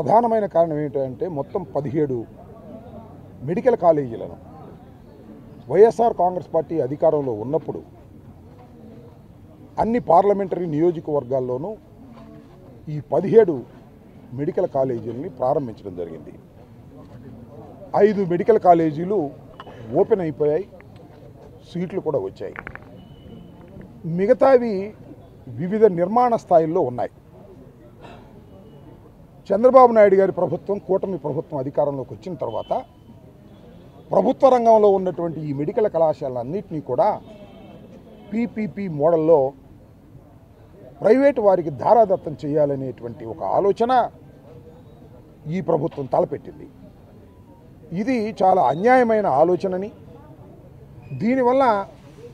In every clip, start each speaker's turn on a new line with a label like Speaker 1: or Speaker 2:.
Speaker 1: ప్రధానమైన కారణం ఏంటంటే మొత్తం 17 మెడికల్ కాలేజీలను వైఎస్ఆర్ కాంగ్రెస్ పార్టీ అధికారంలో ఉన్నప్పుడు అన్ని పార్లమెంటరీ నియోజకవర్గాల్లోనూ ఈ 17 మెడికల్ కాలేజీలని ప్రారంభించడం జరిగింది. 5 మెడికల్ కాలేజీలు ఓపెన్ అయిపోయాయి, సీట్లు కూడా వచ్చాయి. మిగతావి వివిధ నిర్మాణ స్థాయిల్లో ఉన్నాయి. చంద్రబాబు నాయుడు గారి ప్రభుత్వం, కూటమి ప్రభుత్వం అధికారంలోకి వచ్చిన తర్వాత ప్రభుత్వ రంగంలో ఉన్నటువంటి ఈ మెడికల్ కళాశాలన్నింటినీ కూడా పీపీపీ మోడల్లో ప్రైవేటు వారికి ధారాదత్తం చేయాలనేటువంటి ఒక ఆలోచన ఈ ప్రభుత్వం తలపెట్టింది. ఇది చాలా అన్యాయమైన ఆలోచనని, దీనివల్ల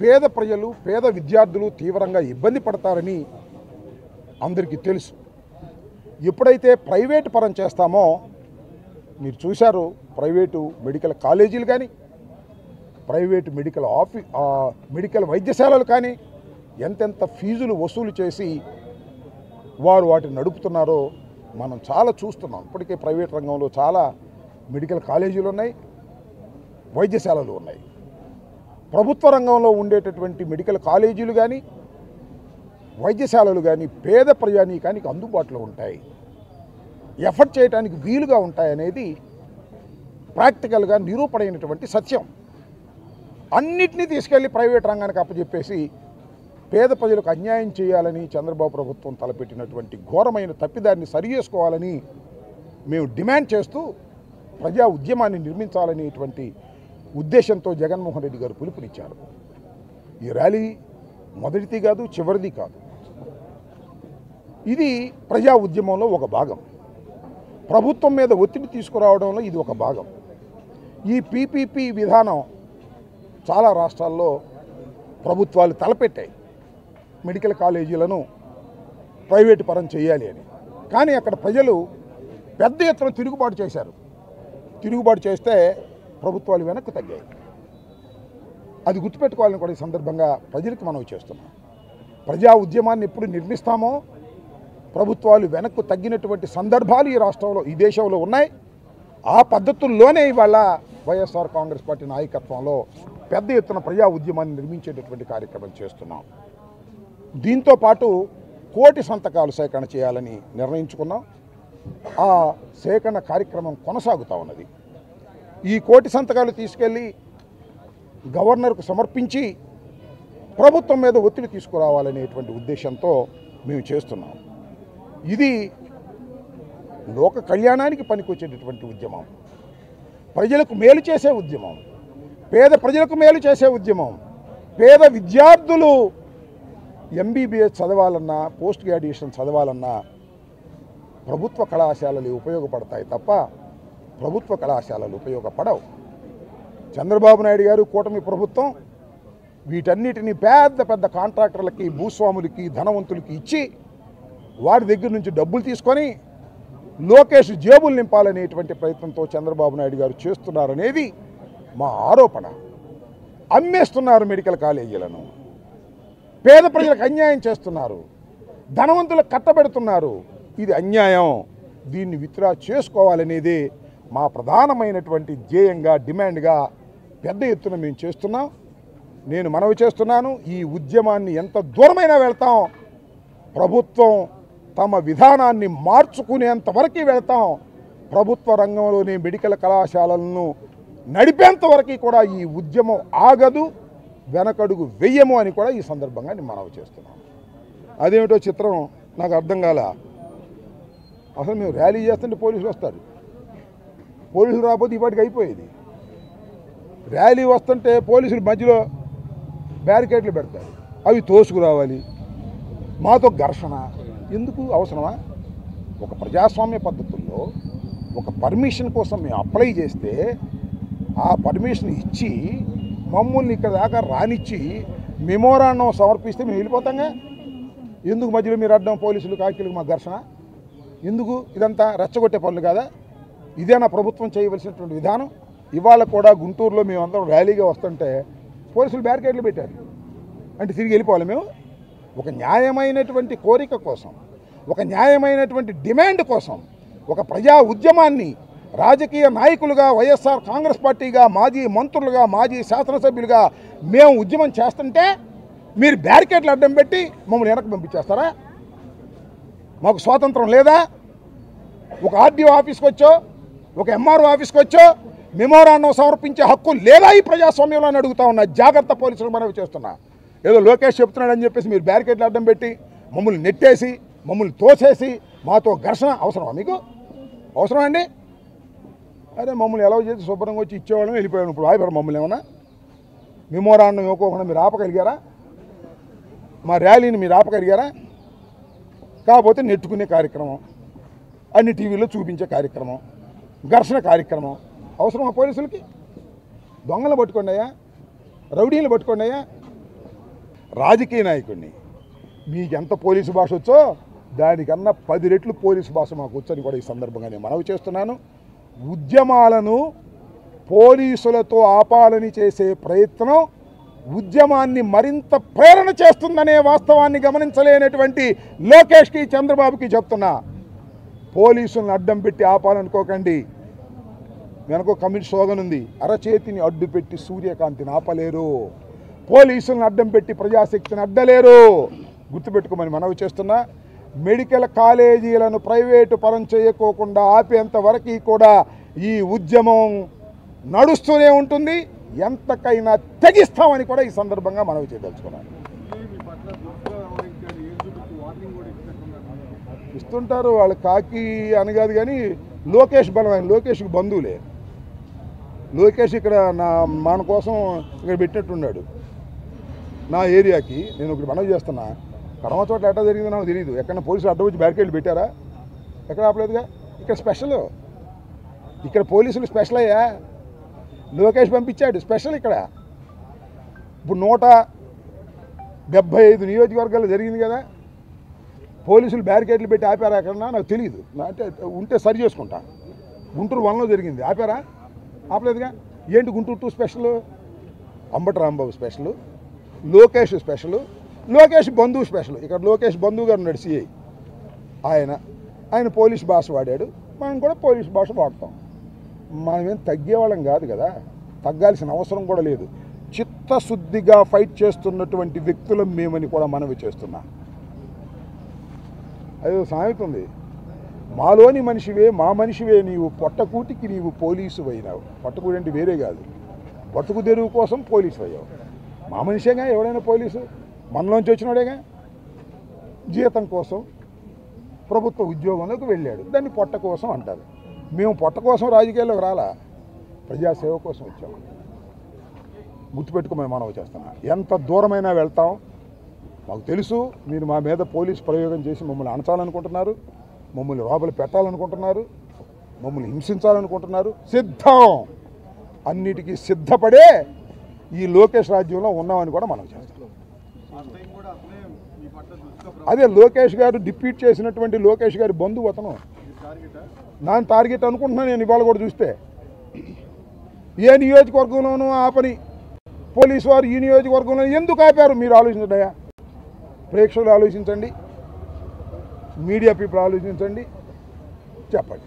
Speaker 1: పేద ప్రజలు, పేద విద్యార్థులు తీవ్రంగా ఇబ్బంది పడతారని అందరికీ తెలుసు. ఎప్పుడైతే ప్రైవేటు పరం చేస్తామో, మీరు చూశారు, ప్రైవేటు మెడికల్ కాలేజీలు కానీ, ప్రైవేటు మెడికల్ వైద్యశాలలు కానీ ఎంతెంత ఫీజులు వసూలు చేసి వారు వాటిని నడుపుతున్నారో మనం చాలా చూస్తున్నాం. ఇప్పటికే ప్రైవేట్ రంగంలో చాలా మెడికల్ కాలేజీలు ఉన్నాయి, వైద్యశాలలు ఉన్నాయి. ప్రభుత్వ రంగంలో ఉండేటటువంటి మెడికల్ కాలేజీలు కానీ, వైద్యశాలలు కానీ పేద ప్రజానీకానికి అందుబాటులో ఉంటాయి, ఎఫర్ట్ చేయడానికి వీలుగా ఉంటాయనేది ప్రాక్టికల్గా నిరూపణైనటువంటి సత్యం. అన్నిటినీ తీసుకెళ్లి ప్రైవేట్ రంగానికి అప్పచెప్పేసి పేద ప్రజలకు అన్యాయం చేయాలని చంద్రబాబు ప్రభుత్వం తలపెట్టినటువంటి ఘోరమైన తప్పిదాన్ని సరిచేసుకోవాలని మేము డిమాండ్ చేస్తూ ప్రజా ఉద్యమాన్ని నిర్మించాలనేటువంటి ఉద్దేశంతో జగన్మోహన్ రెడ్డి గారు పిలుపునిచ్చారు. ఈ ర్యాలీ మొదటిది కాదు, చివరిది కాదు. ఇది ప్రజా ఉద్యమంలో ఒక భాగం. ప్రభుత్వం మీద ఒత్తిడి తీసుకురావడంలో ఇది ఒక భాగం. ఈ పీపీపీ విధానం చాలా రాష్ట్రాల్లో ప్రభుత్వాలు తలపెట్టాయి, మెడికల్ కాలేజీలను ప్రైవేటు పరం చేయాలి అని. కానీ అక్కడ ప్రజలు పెద్ద ఎత్తున తిరుగుబాటు చేశారు. తిరుగుబాటు చేస్తే ప్రభుత్వాలు వెనక్కి తగ్గాయి. అది గుర్తుపెట్టుకోవాలని కూడా ఈ సందర్భంగా ప్రజలకు మనవి చేస్తున్నాం. ప్రజా ఉద్యమాన్ని ఎప్పుడు నిర్మిస్తామో ప్రభుత్వాలు వెనక్కు తగ్గినటువంటి సందర్భాలు ఈ రాష్ట్రంలో, ఈ దేశంలో ఉన్నాయి. ఆ పద్ధతుల్లోనే ఇవాళ వైఎస్ఆర్ కాంగ్రెస్ పార్టీ నాయకత్వంలో పెద్ద ఎత్తున ప్రజా ఉద్యమాన్ని నిర్మించేటటువంటి కార్యక్రమం చేస్తున్నాం. దీంతో పాటు 1,000,000 సంతకాలు సేకరణ చేయాలని నిర్ణయించుకున్నాం. ఆ సేకరణ కార్యక్రమం కొనసాగుతూ ఉన్నది. ఈ 1,000,000 సంతకాలు తీసుకెళ్ళి గవర్నర్కు సమర్పించి ప్రభుత్వం మీద ఒత్తిడి తీసుకురావాలనేటువంటి ఉద్దేశంతో మేము చేస్తున్నాం. ఇది లోక కళ్యాణానికి పనికొచ్చేటటువంటి ఉద్యమం, ప్రజలకు మేలు చేసే ఉద్యమం, పేద ప్రజలకు మేలు చేసే ఉద్యమం. పేద విద్యార్థులు ఎంబీబీఎస్ చదవాలన్నా, పోస్ట్ గ్రాడ్యుయేషన్ చదవాలన్నా ప్రభుత్వ కళాశాలలు ఉపయోగపడతాయి తప్ప ప్రభుత్వ కళాశాలలు ఉపయోగపడవు. చంద్రబాబు నాయుడు గారు, కూటమి ప్రభుత్వం వీటన్నిటినీ పెద్ద పెద్ద కాంట్రాక్టర్లకి, భూస్వాములకి, ధనవంతులకి ఇచ్చి వారి దగ్గర నుంచి డబ్బులు తీసుకొని లోకేష్ జేబులు నింపాలనేటువంటి ప్రయత్నంతో చంద్రబాబు నాయుడు గారు చేస్తున్నారనేది మా ఆరోపణ. అమ్మేస్తున్నారు మెడికల్ కాలేజీలను, పేద ప్రజలకు అన్యాయం చేస్తున్నారు, ధనవంతులకు కట్టబెడుతున్నారు. ఇది అన్యాయం. దీన్ని విత్డ్రా చేసుకోవాలనేది మా ప్రధానమైనటువంటి ధ్యేయంగా, డిమాండ్గా పెద్ద ఎత్తున మేము చేస్తున్నాం. నేను మనవి చేస్తున్నాను, ఈ ఉద్యమాన్ని ఎంత దూరమైనా వెళ్తాం, ప్రభుత్వం తమ విధానాన్ని మార్చుకునేంత వరకు వెళ్తాం. ప్రభుత్వ రంగంలోని మెడికల్ కళాశాలలను నడిపేంత వరకు కూడా ఈ ఉద్యమం ఆగదు, వెనకడుగు వెయ్యము అని కూడా ఈ సందర్భంగా నేను మనవి చేస్తున్నాను. అదేమిటో చిత్రం నాకు అర్థం కాల. అసలు మేము ర్యాలీ చేస్తుంటే పోలీసులు వస్తారు, పోలీసులు రాకపోతే ఇప్పటికి అయిపోయేది. ర్యాలీ వస్తుంటే పోలీసులు మధ్యలో బ్యారికేడ్లు పెడతారు, అవి తోసుకురావాలి, మాతో ఘర్షణ ఎందుకు అవసరమా? ఒక ప్రజాస్వామ్య పద్ధతుల్లో ఒక పర్మిషన్ కోసం మేము అప్లై చేస్తే ఆ పర్మిషన్ ఇచ్చి మమ్మల్ని ఇక్కడ దాకా రానిచ్చి మెమోరాండం సమర్పిస్తే మేము వెళ్ళిపోతాంగా. ఎందుకు మధ్యలో మీరు అడ్డం పోలీసులు, కాకీలకు మా ఘర్షణ ఎందుకు? ఇదంతా రెచ్చగొట్టే పనులు కాదా? ఇదేనా ప్రభుత్వం చేయవలసినటువంటి విధానం? ఇవాళ కూడా గుంటూరులో మేమందరం ర్యాలీగా వస్తుంటే పోలీసులు బ్యారికేడ్లు పెట్టారు అంటే తిరిగి వెళ్ళిపోవాలి మేము? ఒక న్యాయమైనటువంటి కోరిక కోసం, ఒక న్యాయమైనటువంటి డిమాండ్ కోసం, ఒక ప్రజా ఉద్యమాన్ని రాజకీయ నాయకులుగా వైఎస్ఆర్ కాంగ్రెస్ పార్టీగా మాజీ మంత్రులుగా మాజీ శాసనసభ్యులుగా మేము ఉద్యమం చేస్తుంటే మీరు బ్యారికేడ్లు అడ్డం పెట్టి మమ్మల్ని వెనక్కి పంపించేస్తారా? మాకు స్వాతంత్రం లేదా? ఒక ఆర్డీఓ ఆఫీస్కి వచ్చో ఒక ఎంఆర్ఓ ఆఫీస్కి వచ్చో మెమోరాండం సమర్పించే హక్కు లేదా ఈ ప్రజాస్వామ్యంలో అని అడుగుతా ఉన్నా. జాగ్రత్త పోలీసులు మనవి చేస్తున్నా. ఏదో లోకేష్ చెప్తున్నాడని చెప్పేసి మీరు బ్యారికేడ్లు అడ్డం పెట్టి మమ్మల్ని నెట్టేసి మమ్మల్ని తోసేసి మాతో ఘర్షణ అవసరమా? మీకు అవసరం అండి? అరే మమ్మల్ని ఎలా చేసి శుభ్రంగా వచ్చి ఇచ్చేవాళ్ళం వెళ్ళిపోయాను. ఇప్పుడు ఆగిపోయారు మమ్మల్ని ఏమన్నా మెమోరాండం ఇవ్వకుండా మీరు ఆపగలిగారా? మా ర్యాలీని మీరు ఆపగలిగారా? కాకపోతే నెట్టుకునే కార్యక్రమం, అన్ని టీవీలో చూపించే కార్యక్రమం, ఘర్షణ కార్యక్రమం అవసరమా పోలీసులకి? దొంగలు పట్టుకోండి అయ్యా, రౌడీలు పట్టుకోండి అయ్యా. రాజకీయ నాయకుడిని మీకు ఎంత పోలీసు భాష వచ్చో దానికన్నా 10 రెట్లు పోలీసు భాష మాకు వచ్చని కూడా ఈ సందర్భంగా నేను మనవి చేస్తున్నాను. ఉద్యమాలను పోలీసులతో ఆపాలని చేసే ప్రయత్నం ఉద్యమాన్ని మరింత ప్రేరణ చేస్తుందనే వాస్తవాన్ని గమనించలేనటువంటి లోకేష్కి చంద్రబాబుకి చెప్తున్నా, పోలీసులను అడ్డం పెట్టి ఆపాలనుకోకండి. వెనకో కమ్యూనిస్ట్ స్లోగన్ ఉంది, అరచేతిని అడ్డు పెట్టి సూర్యకాంతిని ఆపలేరు, పోలీసులను అడ్డం పెట్టి ప్రజాశక్తిని అడ్డలేరు. గుర్తుపెట్టుకోమని మనవి చేస్తున్నా. మెడికల్ కాలేజీలను ప్రైవేటు పరం చేయకోకుండా ఆపేంత వరకు కూడా ఈ ఉద్యమం నడుస్తూనే ఉంటుంది. ఎంతకైనా తెగిస్తామని కూడా ఈ సందర్భంగా మనవి చేయదలుచుకున్నాను. ఇస్తుంటారు వాళ్ళు, కాకి అనగాదు కానీ లోకేష్ బలమైన లోకేష్కి బంధువులే. లోకేష్ ఇక్కడ మన కోసం ఇక్కడ పెట్టినట్టున్నాడు. నా ఏరియాకి నేను ఒకటి మనవి చేస్తున్నా, కడమ చోట్ల ఎట్లా జరిగిందో నాకు తెలియదు. ఎక్కడన్నా పోలీసులు అడ్డం వచ్చి బ్యారికేడ్లు పెట్టారా? ఎక్కడ ఆపలేదుగా. ఇక్కడ స్పెషల్, ఇక్కడ పోలీసులు స్పెషల్ అయ్యా. లోకేష్ పంపించాడు స్పెషల్. ఇక్కడ ఇప్పుడు 175 నియోజకవర్గాల్లో జరిగింది కదా, పోలీసులు బ్యారికేడ్లు పెట్టి ఆపారా ఎక్కడన్నా? నాకు తెలియదు. అంటే ఉంటే సరి చేసుకుంటా. గుంటూరు 1లో జరిగింది, ఆపారా? ఆపలేదుగా. ఏంటి Guntur 2 special? Ambati Rambabu special, Lokesh special, Lokesh బంధువు స్పెషల్. ఇక్కడ లోకేష్ బంధువు గారు ఉన్నాడు సిఐ, ఆయన పోలీస్ భాష వాడాడు, మనం కూడా పోలీస్ భాష వాడతాం. మనమేం తగ్గేవాళ్ళం కాదు కదా, తగ్గాల్సిన అవసరం కూడా లేదు. చిత్తశుద్ధిగా ఫైట్ చేస్తున్నటువంటి వ్యక్తులం మేమని కూడా మనవి చేస్తున్నా. అదో సామెత ఉంది, మాలోని మనిషివే మా మనిషివే నీవు, పొట్టకూటికి నీవు పోలీసు అయినావు. పొట్టకూటి అంటే వేరే కాదు, బతుకు తెరువు కోసం పోలీసు అయ్యావు. మా మనిషేగా ఎవడైనా పోలీసు, మనలోంచి వచ్చినాడేగా. జీతం కోసం ప్రభుత్వ ఉద్యోగంలోకి వెళ్ళాడు, దాన్ని పొట్ట కోసం అంటారు. మేము పొట్ట కోసం రాజకీయాల్లోకి రాలా, ప్రజాసేవ కోసం వచ్చాము. గుర్తుపెట్టుకోమని మనవి చేస్తున్నా. ఎంత దూరమైనా వెళ్తాం. మాకు తెలుసు మీరు మా మీద పోలీసు ప్రయోగం చేసి మమ్మల్ని అణచాలనుకుంటున్నారు, మమ్మల్ని లోపల పెట్టాలనుకుంటున్నారు, మమ్మల్ని హింసించాలనుకుంటున్నారు. సిద్ధం, అన్నిటికీ సిద్ధపడే ఈ లోకేష్ రాజ్యంలో ఉన్నామని కూడా మనం చేస్తాం. అదే లోకేష్ గారు డిప్యూట్ చేసినటువంటి లోకేష్ గారి బంధువు అతను నా టార్గెట్ అనుకుంటున్నాను నేను. ఇవాళ కూడా చూస్తే ఏ నియోజకవర్గంలోనూ ఆపని పోలీసు వారు ఈ నియోజకవర్గంలో ఎందుకు ఆపారు మీరు ఆలోచించండి. ప్రేక్షకులు ఆలోచించండి, మీడియా పీపుల్ ఆలోచించండి, చెప్పండి.